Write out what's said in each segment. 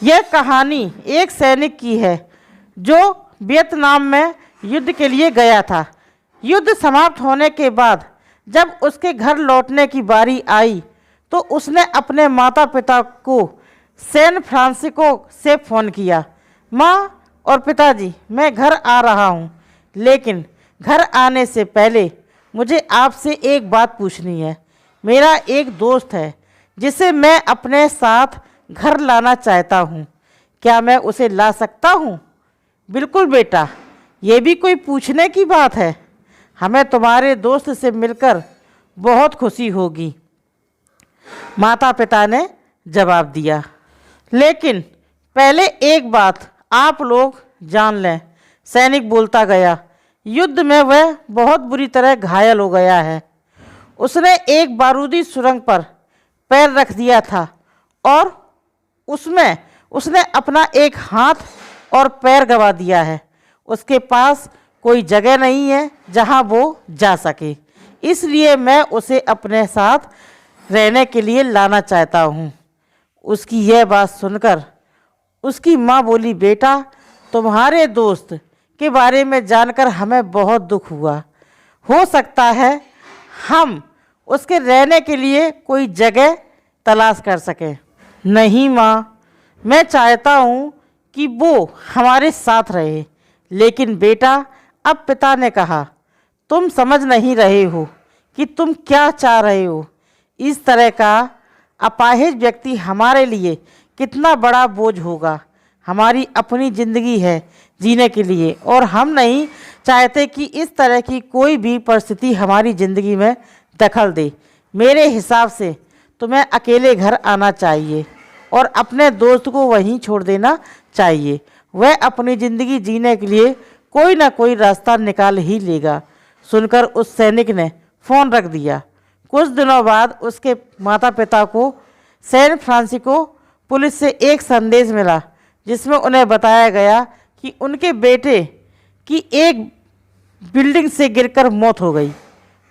यह कहानी एक सैनिक की है जो वियतनाम में युद्ध के लिए गया था। युद्ध समाप्त होने के बाद जब उसके घर लौटने की बारी आई तो उसने अपने माता पिता को सैन फ्रांसिस्को से फ़ोन किया। माँ और पिताजी, मैं घर आ रहा हूँ, लेकिन घर आने से पहले मुझे आपसे एक बात पूछनी है। मेरा एक दोस्त है जिसे मैं अपने साथ घर लाना चाहता हूँ, क्या मैं उसे ला सकता हूँ? बिल्कुल बेटा, ये भी कोई पूछने की बात है। हमें तुम्हारे दोस्त से मिलकर बहुत खुशी होगी, माता पिता ने जवाब दिया। लेकिन पहले एक बात आप लोग जान लें, सैनिक बोलता गया। युद्ध में वह बहुत बुरी तरह घायल हो गया है। उसने एक बारूदी सुरंग पर पैर रख दिया था और उसमें उसने अपना एक हाथ और पैर गंवा दिया है। उसके पास कोई जगह नहीं है जहां वो जा सके, इसलिए मैं उसे अपने साथ रहने के लिए लाना चाहता हूं। उसकी यह बात सुनकर उसकी माँ बोली, बेटा, तुम्हारे दोस्त के बारे में जानकर हमें बहुत दुख हुआ। हो सकता है हम उसके रहने के लिए कोई जगह तलाश कर सकें। नहीं माँ, मैं चाहता हूँ कि वो हमारे साथ रहे। लेकिन बेटा, अब पिता ने कहा, तुम समझ नहीं रहे हो कि तुम क्या चाह रहे हो। इस तरह का अपाहिज व्यक्ति हमारे लिए कितना बड़ा बोझ होगा। हमारी अपनी ज़िंदगी है जीने के लिए और हम नहीं चाहते कि इस तरह की कोई भी परिस्थिति हमारी ज़िंदगी में दखल दे। मेरे हिसाब से तुम्हें अकेले घर आना चाहिए और अपने दोस्त को वहीं छोड़ देना चाहिए। वह अपनी ज़िंदगी जीने के लिए कोई ना कोई रास्ता निकाल ही लेगा। सुनकर उस सैनिक ने फ़ोन रख दिया। कुछ दिनों बाद उसके माता पिता को सैन फ्रांसिस्को पुलिस से एक संदेश मिला जिसमें उन्हें बताया गया कि उनके बेटे की एक बिल्डिंग से गिरकर मौत हो गई।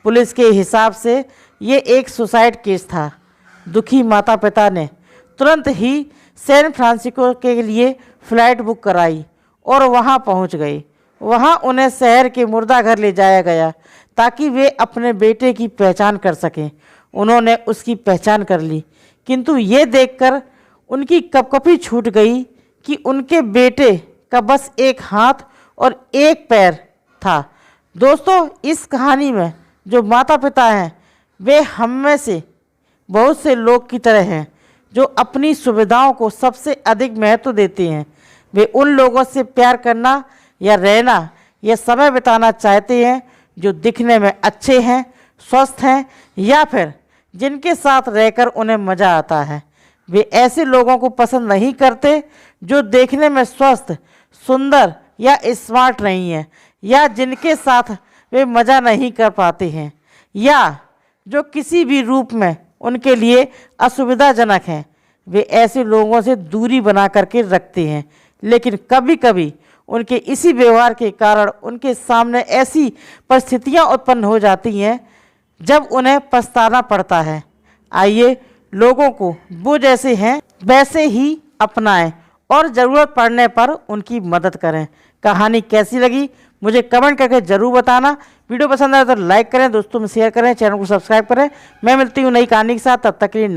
पुलिस के हिसाब से ये एक सुसाइड केस था। दुखी माता पिता ने तुरंत ही सैन फ्रांसिस्को के लिए फ़्लाइट बुक कराई और वहां पहुंच गए। वहां उन्हें शहर के मुर्दाघर ले जाया गया ताकि वे अपने बेटे की पहचान कर सकें। उन्होंने उसकी पहचान कर ली, किंतु ये देखकर उनकी कपकपी छूट गई कि उनके बेटे का बस एक हाथ और एक पैर था। दोस्तों, इस कहानी में जो माता पिता हैं वे हम में से बहुत से लोग की तरह हैं जो अपनी सुविधाओं को सबसे अधिक महत्व देते हैं। वे उन लोगों से प्यार करना या रहना या समय बिताना चाहते हैं जो दिखने में अच्छे हैं, स्वस्थ हैं या फिर जिनके साथ रहकर उन्हें मज़ा आता है। वे ऐसे लोगों को पसंद नहीं करते जो देखने में स्वस्थ, सुंदर या स्मार्ट नहीं है, या जिनके साथ वे मज़ा नहीं कर पाते हैं, या जो किसी भी रूप में उनके लिए असुविधाजनक हैं। वे ऐसे लोगों से दूरी बना करके रखते हैं। लेकिन कभी कभी उनके इसी व्यवहार के कारण उनके सामने ऐसी परिस्थितियां उत्पन्न हो जाती हैं जब उन्हें पछताना पड़ता है। आइए लोगों को वो जैसे हैं वैसे ही अपनाएं और ज़रूरत पड़ने पर उनकी मदद करें। कहानी कैसी लगी मुझे कमेंट करके ज़रूर बताना। वीडियो पसंद आए तो लाइक करें, दोस्तों में शेयर करें, चैनल को सब्सक्राइब करें। मैं मिलती हूँ नई कहानी के साथ, तब तक के लिए